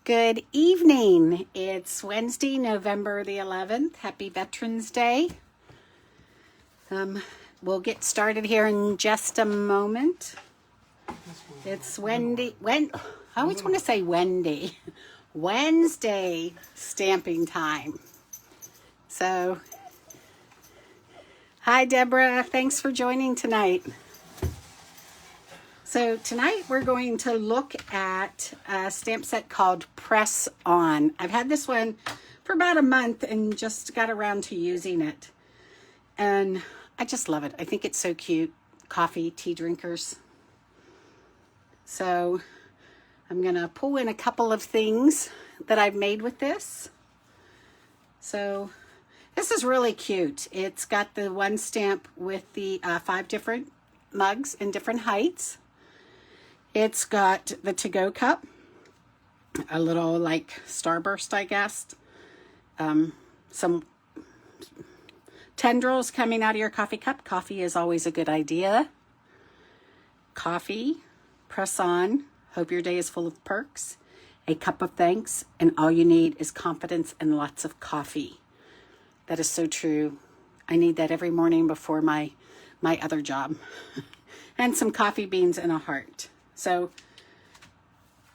Good evening. It's Wednesday, November the 11th. Happy Veterans Day. We'll get started here in just a moment. It's I always want to say Wendy. Wednesday stamping time. So, hi Deborah. Thanks for joining tonight. So tonight we're going to look at a stamp set called Press On. I've had this one for about a month and just got around to using it. And I just love it. I think it's so cute. Coffee, tea drinkers. So I'm going to pull in a couple of things that I've made with this. So this is really cute. It's got the one stamp with the 5 different mugs in different heights. It's got the to-go cup, a little like starburst, I guess. Some tendrils coming out of your coffee cup. Coffee is always a good idea. Coffee, press on, hope your day is full of perks, a cup of thanks, and all you need is confidence and lots of coffee. That is so true. I need that every morning before my other job. And some coffee beans and a heart. So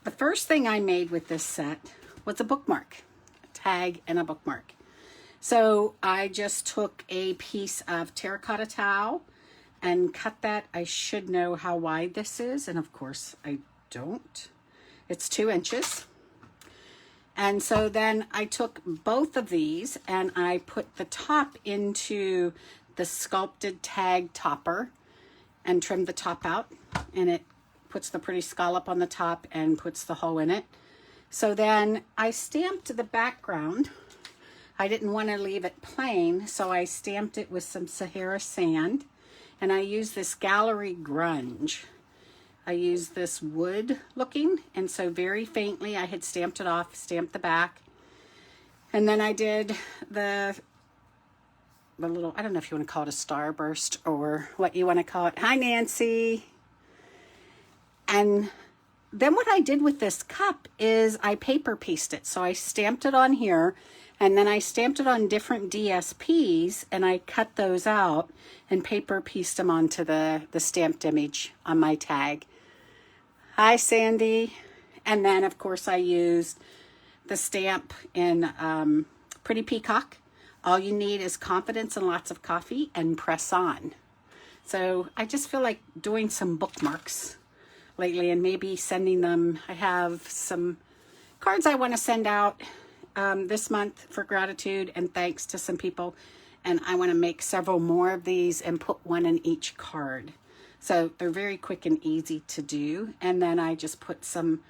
the first thing I made with this set was a bookmark, a tag and a bookmark. So I just took a piece of terracotta towel and cut that. I should know how wide this is, and of course I don't. It's 2 inches. And so then I took both of these and I put the top into the sculpted tag topper and trimmed the top out, and it puts the pretty scallop on the top and puts the hole in it. So then I stamped the background. I didn't want to leave it plain, so I stamped it with some Sahara sand, and I used this Gallery Grunge. I used this wood looking, and so very faintly I had stamped it off, stamped the back, and then I did the little, I don't know if you want to call it a starburst or what you want to call it. Hi, Nancy. And then what I did with this cup is I paper pieced it. So I stamped it on here, and then I stamped it on different DSPs, and I cut those out and paper pieced them onto the stamped image on my tag. Hi, Sandy. And then, of course, I used the stamp in Pretty Peacock. All you need is confidence and lots of coffee and press on. So I just feel like doing some bookmarks lately and maybe sending them. I have some cards I want to send out this month for gratitude and thanks to some people, and I want to make several more of these and put one in each card. So they're very quick and easy to do. And then I just put some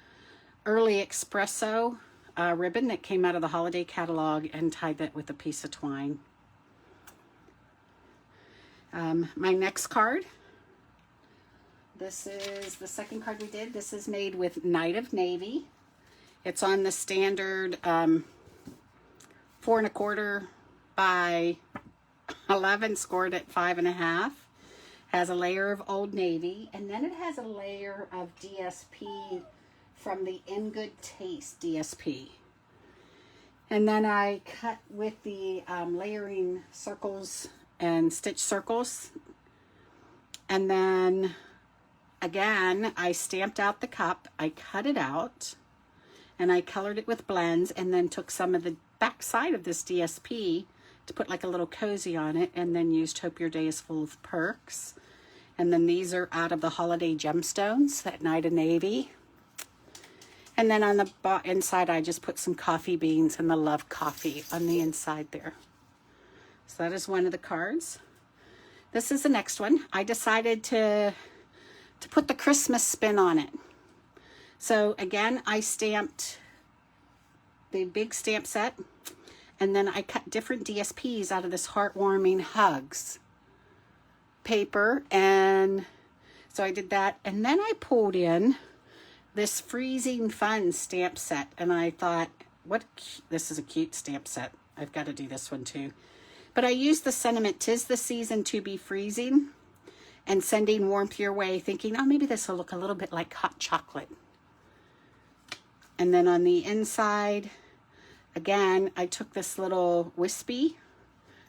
early espresso ribbon that came out of the holiday catalog and tied that with a piece of twine. My next card, this is the second card we did. This is made with Nite of Navy. It's on the standard 4 1/4 by 11, scored at 5.5. Has a layer of Old Navy, and then it has a layer of DSP from the In Good Taste DSP. And then I cut with the layering circles and stitch circles. And then again, I stamped out the cup, I cut it out, and I colored it with blends, and then took some of the back side of this DSP to put like a little cozy on it, and then used Hope Your Day is Full of Perks. And then these are out of the Holiday Gemstones, that Nite of Navy. And then on the inside, I just put some coffee beans and the Love Coffee on the inside there. So that is one of the cards. This is the next one. I decided to put the Christmas spin on it. So again, I stamped the big stamp set, and then I cut different DSPs out of this Heartwarming Hugs paper, and so I did that. And then I pulled in this Freezing Fun stamp set, and I thought, this is a cute stamp set. I've got to do this one too. But I used the sentiment, 'tis the season to be freezing, and sending warmth your way, thinking, oh, maybe this will look a little bit like hot chocolate. And then on the inside, again, I took this little wispy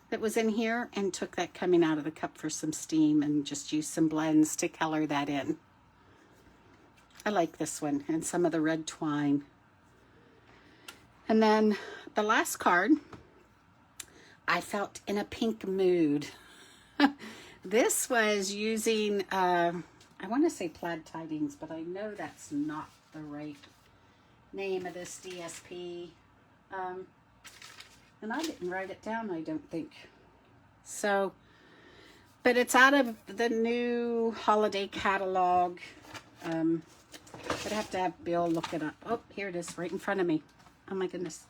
that was in here and took that coming out of the cup for some steam and just used some blends to color that in. I like this one and some of the red twine. And then the last card, I felt in a pink mood. This was using, I want to say Plaid Tidings, but I know that's not the right name of this DSP. And I didn't write it down, I don't think. So, but it's out of the new holiday catalog. I'd have to have Bill look it up. Oh, here it is, right in front of me. Oh my goodness.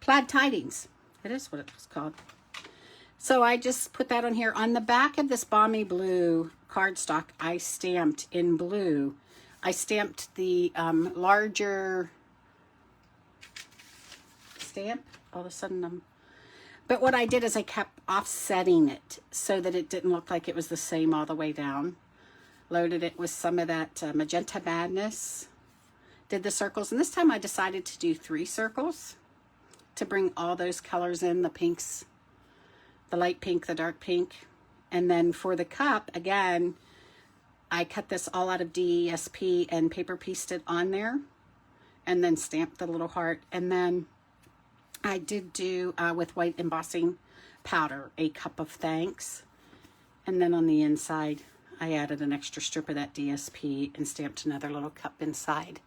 Plaid Tidings. It is what it was called. So I just put that on here. On the back of this Balmy Blue cardstock, I stamped in blue. I stamped the larger stamp. All of a sudden, but what I did is I kept offsetting it so that it didn't look like it was the same all the way down. Loaded it with some of that Magenta Madness. Did the circles, and this time I decided to do 3 circles to bring all those colors in, the pinks, the light pink, the dark pink. And then for the cup, again, I cut this all out of DESP and paper pieced it on there and then stamped the little heart. And then I did do, with white embossing powder, a cup of thanks. And then on the inside, I added an extra strip of that DSP and stamped another little cup inside.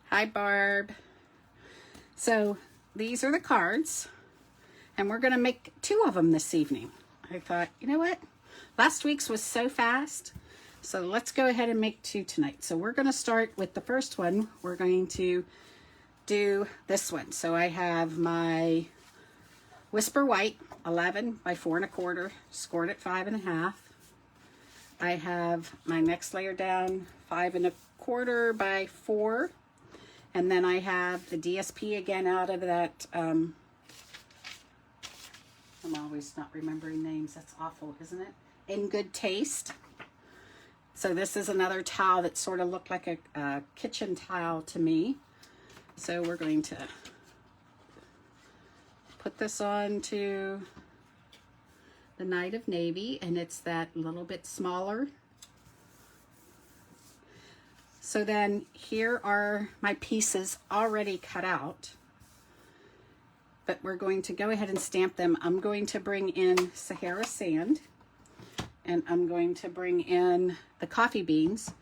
Hi, Barb. So these are the cards. And we're going to make 2 of them this evening. I thought, you know what? Last week's was so fast. So let's go ahead and make 2 tonight. So we're going to start with the first one. We're going to do this one. So I have my Whisper White 11 by 4 1/4, scored at 5 1/2. I have my next layer down 5 1/4 by 4. And then I have the DSP again out of that, I'm always not remembering names. That's awful, isn't it? In Good Taste. So this is another towel that sort of looked like a kitchen towel to me. So we're going to put this on to the Night of Navy, and it's that little bit smaller. So then here are my pieces already cut out. But we're going to go ahead and stamp them. I'm going to bring in Sahara Sand, and I'm going to bring in the coffee beans.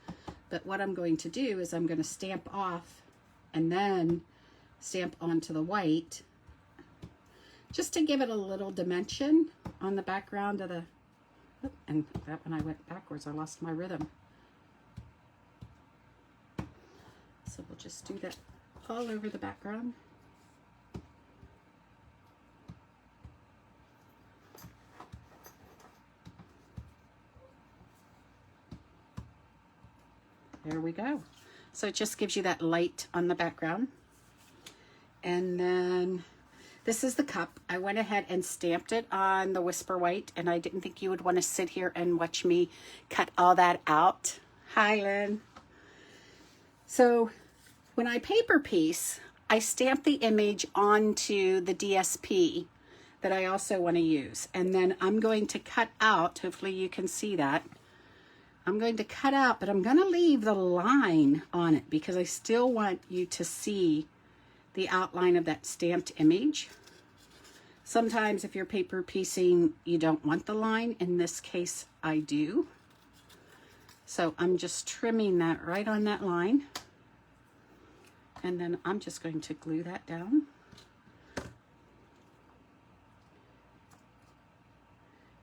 But what I'm going to do is I'm going to stamp off and then stamp onto the white, just to give it a little dimension on the background of the, and that when I went backwards, I lost my rhythm. So we'll just do that all over the background. There we go. So it just gives you that light on the background. And then this is the cup. I went ahead and stamped it on the Whisper White, and I didn't think you would want to sit here and watch me cut all that out. Hi, Lynn. So when I paper piece, I stamp the image onto the DSP that I also want to use. And then I'm going to cut out, hopefully you can see that, I'm going to cut out, but I'm going to leave the line on it because I still want you to see the outline of that stamped image. Sometimes if you're paper piecing, you don't want the line. In this case, I do. So I'm just trimming that right on that line. And then I'm just going to glue that down.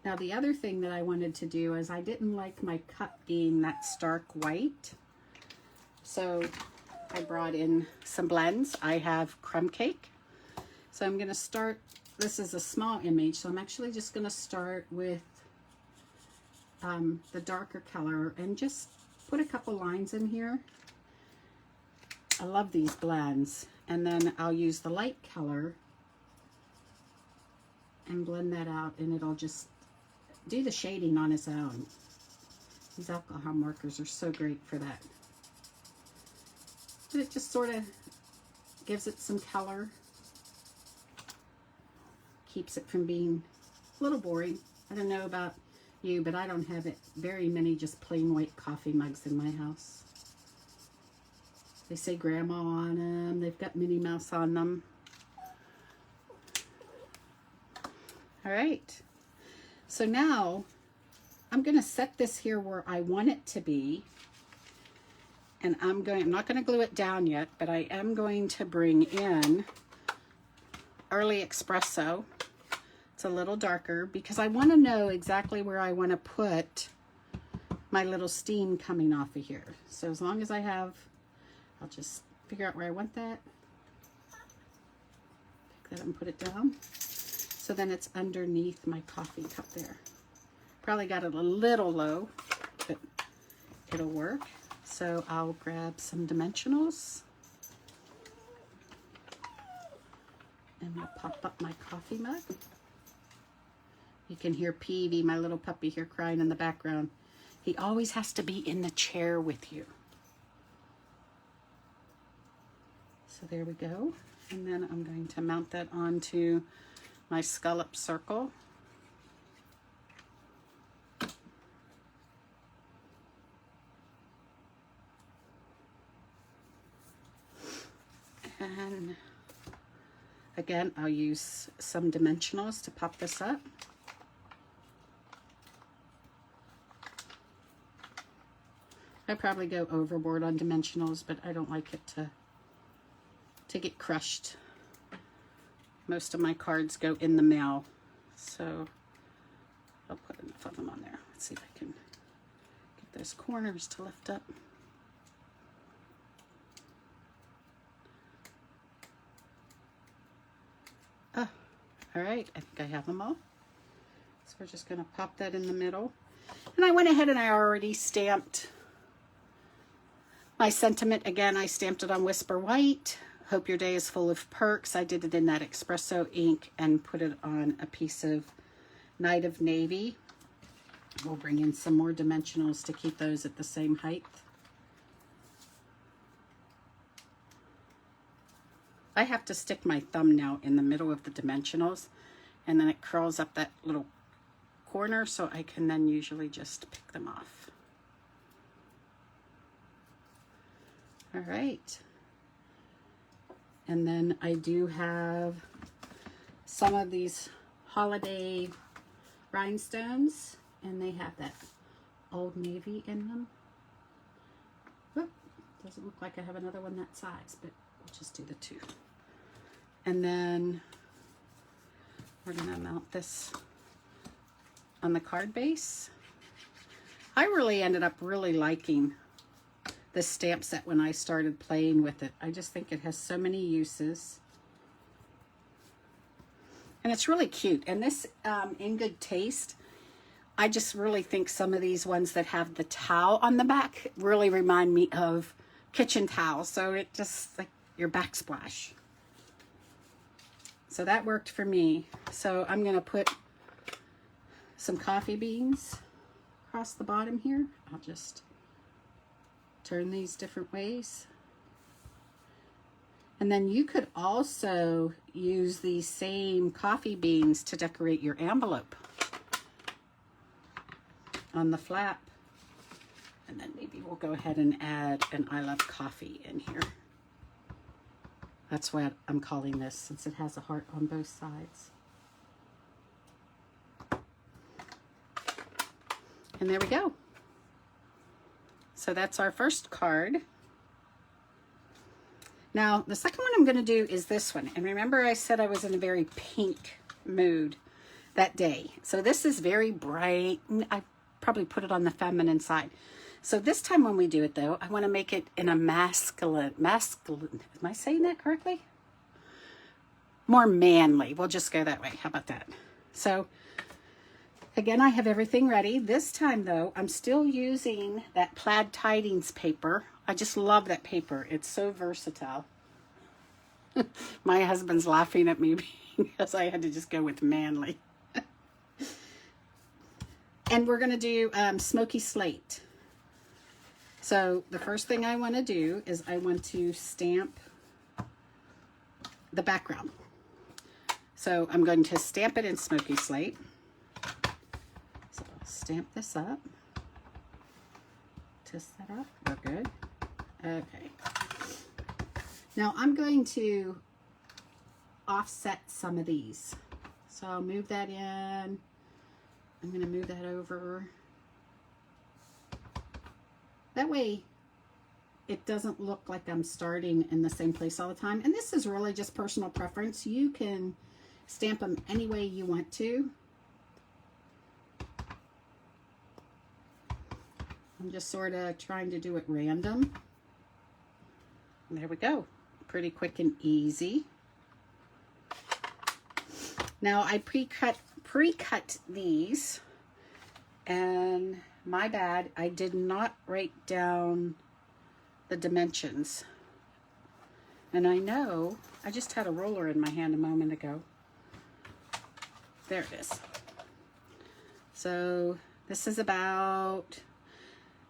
Now the other thing that I wanted to do is I didn't like my cup being that stark white. So I brought in some blends. I have crumb cake. So I'm going to start, this is a small image, so I'm actually just going to start with the darker color and just put a couple lines in here. I love these blends. And then I'll use the light color and blend that out, and it'll just do the shading on its own. These alcohol markers are so great for that. but it just sort of gives it some color. Keeps it from being a little boring. I don't know about you, but I don't have very many just plain white coffee mugs in my house. They say grandma on them. They've got Minnie Mouse on them. All right. So now I'm going to set this here where I want it to be. And I'm not going to glue it down yet, but I am going to bring in Early Espresso. It's a little darker because I want to know exactly where I want to put my little steam coming off of here. So as long as I have, I'll just figure out where I want that. Pick that up and put it down. So then it's underneath my coffee cup there. Probably got it a little low, but it'll work. So I'll grab some dimensionals. And we'll pop up my coffee mug. You can hear Peavy, my little puppy here, crying in the background. He always has to be in the chair with you. So there we go. And then I'm going to mount that onto my scallop circle. And again, I'll use some dimensionals to pop this up. I probably go overboard on dimensionals, but I don't like it to get crushed. Most of my cards go in the mail, so I'll put enough of them on there. Let's see if I can get those corners to lift up. Oh, all right, I think I have them all. So we're just gonna pop that in the middle. And I went ahead and I already stamped my sentiment. Again, I stamped it on Whisper White. Hope your day is full of perks. I did it in that espresso ink and put it on a piece of Night of Navy. We'll bring in some more dimensionals to keep those at the same height. I have to stick my thumb now in the middle of the dimensionals, and then it curls up that little corner, so I can then usually just pick them off. All right. And then I do have some of these holiday rhinestones, and they have that Old Navy in them. Whoop, doesn't look like I have another one that size, but we'll just do the two. And then we're gonna mount this on the card base. I really ended up really liking this stamp set when I started playing with it. I just think it has so many uses. And it's really cute. And this, In Good Taste, I just really think some of these ones that have the towel on the back really remind me of kitchen towels. So it just, like your backsplash. So that worked for me. So I'm gonna put some coffee beans across the bottom here. I'll just turn these different ways. And then you could also use these same coffee beans to decorate your envelope on the flap. And then maybe we'll go ahead and add an I Love Coffee in here. That's what I'm calling this, since it has a heart on both sides. And there we go. So that's our first card. Now, the second one I'm going to do is this one. And remember I said I was in a very pink mood that day. So this is very bright. I probably put it on the feminine side. So this time when we do it, though, I want to make it in a masculine, am I saying that correctly? More manly. We'll just go that way. How about that? So again, I have everything ready. This time, though, I'm still using that plaid tidings paper. I just love that paper. It's so versatile. My husband's laughing at me because I had to just go with manly. And we're going to do Smoky Slate. So the first thing I want to do is I want to stamp the background. So I'm going to stamp it in Smoky Slate. So I'll stamp this up. Twist that up. We're good. Okay. Now I'm going to offset some of these. So I'll move that in. I'm going to move that over. That way it doesn't look like I'm starting in the same place all the time. And this is really just personal preference. You can stamp them any way you want to. I'm just sort of trying to do it random. And there we go. Pretty quick and easy. Now I pre-cut these, and my bad, I did not write down the dimensions. And I know, I just had a ruler in my hand a moment ago. There it is. So this is about,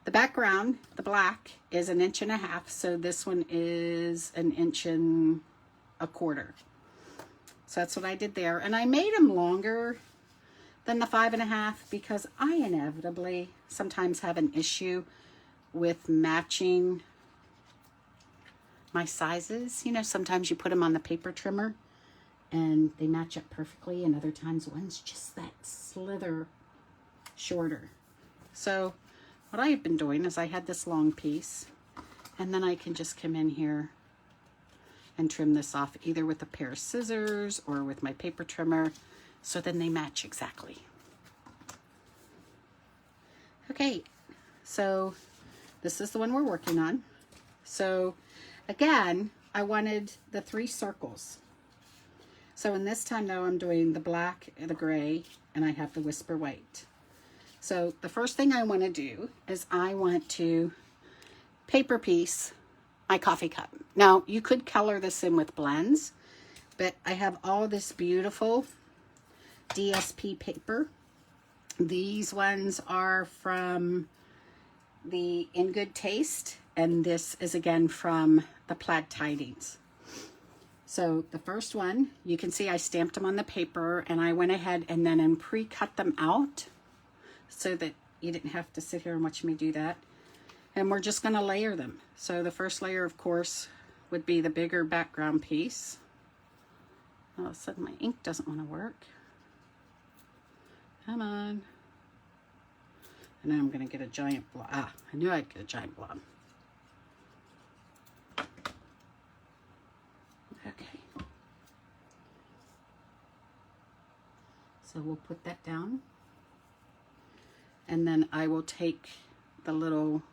the background, the black, is 1.5 inches. So this one is 1.25 inches. So that's what I did there. And I made them longer than the 5.5 because I inevitably sometimes have an issue with matching my sizes. You know, sometimes you put them on the paper trimmer and they match up perfectly, and other times one's just that slither shorter. So what I have been doing is I had this long piece, and then I can just come in here and trim this off either with a pair of scissors or with my paper trimmer, so then they match exactly. Okay, so this is the one we're working on. So again, I wanted the 3 circles. So in this time though, I'm doing the black, the gray, and I have the whisper white. So the first thing I want to do is I want to paper piece my coffee cup. Now you could color this in with blends, but I have all this beautiful DSP paper. These ones are from the In Good Taste, and this is again from the Plaid Tidings. So the first one, you can see I stamped them on the paper, and I went ahead and then pre-cut them out so that you didn't have to sit here and watch me do that. And we're just going to layer them. So the first layer, of course, would be the bigger background piece. All of a sudden my ink doesn't want to work. Come on. And then I'm going to get a giant blob. Ah, I knew I'd get a giant blob. Okay. So we'll put that down. And then I will take the little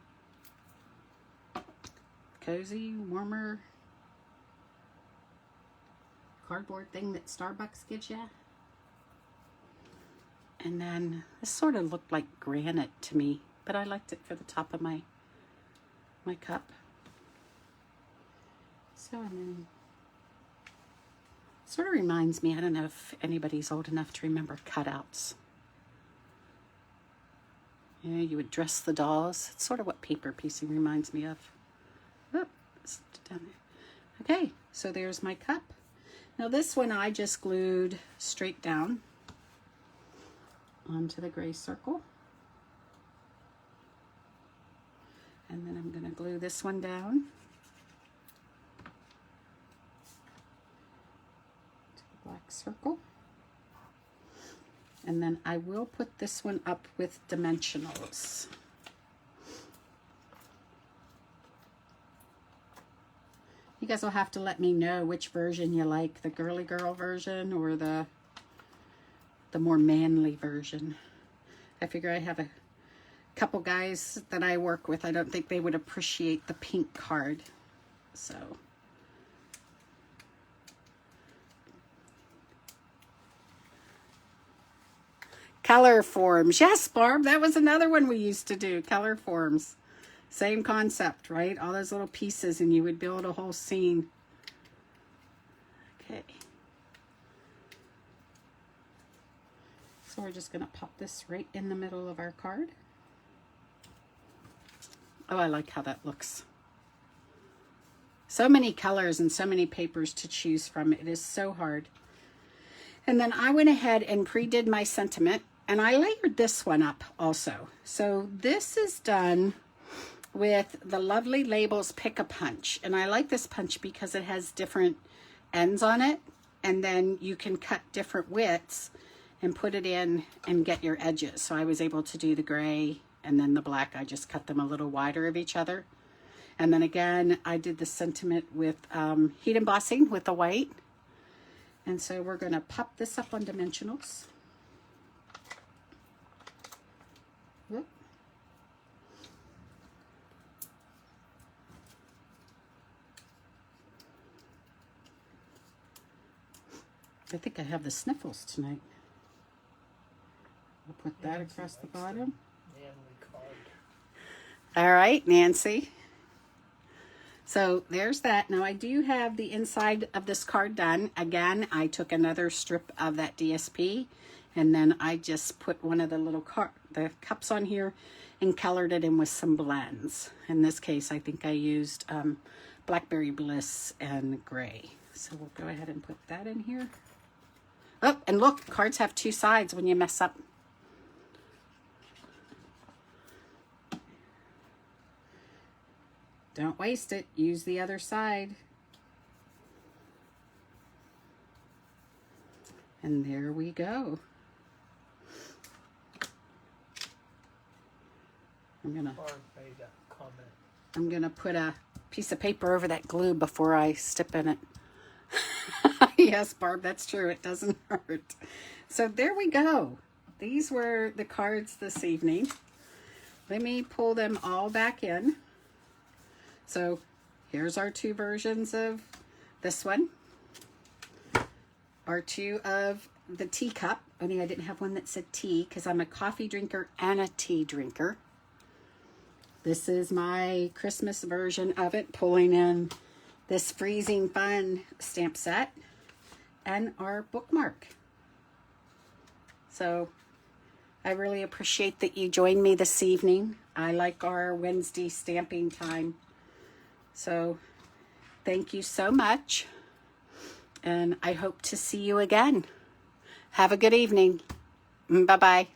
cozy, warmer cardboard thing that Starbucks gives you. And then this sort of looked like granite to me, but I liked it for the top of my cup. So and then sort of reminds me, I don't know if anybody's old enough to remember cutouts. You know, you would dress the dolls. It's sort of what paper piecing reminds me of. Oh, slipped down there. Okay, so there's my cup. Now this one I just glued straight down onto the gray circle. And then I'm going to glue this one down to the black circle. And then I will put this one up with dimensionals. You guys will have to let me know which version you like, the girly girl version or the more manly version. I figure I have a couple guys that I work with. I don't think they would appreciate the pink card. So color forms. Yes, Barb, that was another one we used to do. Color forms. Same concept, right? All those little pieces, and you would build a whole scene. Okay. So we're just going to pop this right in the middle of our card. Oh, I like how that looks. So many colors and so many papers to choose from. It is so hard. And then I went ahead and pre-did my sentiment, and I layered this one up also. So this is done with the Lovely Labels Pick-a-Punch. And I like this punch because it has different ends on it, and then you can cut different widths and put it in and get your edges. So I was able to do the gray and then the black. I just cut them a little wider of each other. And then again, I did the sentiment with heat embossing with the white. And so we're going to pop this up on dimensionals. Whoop. I think I have the sniffles tonight. I'll put that across the bottom. All right, Nancy. So there's that. Now I do have the inside of this card done. Again, I took another strip of that DSP, and then I just put one of the little the cups on here and colored it in with some blends. In this case, I think I used Blackberry Bliss and gray. So we'll go ahead and put that in here. Oh, and look, cards have two sides when you mess up. Don't waste it. Use the other side. And there we go. I'm gonna put a piece of paper over that glue before I step in it. Yes, Barb, that's true. It doesn't hurt. So there we go. These were the cards this evening. Let me pull them all back in. So here's our two versions of this one. Our two of the teacup. Only I didn't have one that said tea because I'm a coffee drinker and a tea drinker. This is my Christmas version of it, pulling in this Freezing Fun stamp set and our bookmark. So I really appreciate that you joined me this evening. I like our Wednesday stamping time. So thank you so much, and I hope to see you again. Have a good evening. Bye-bye.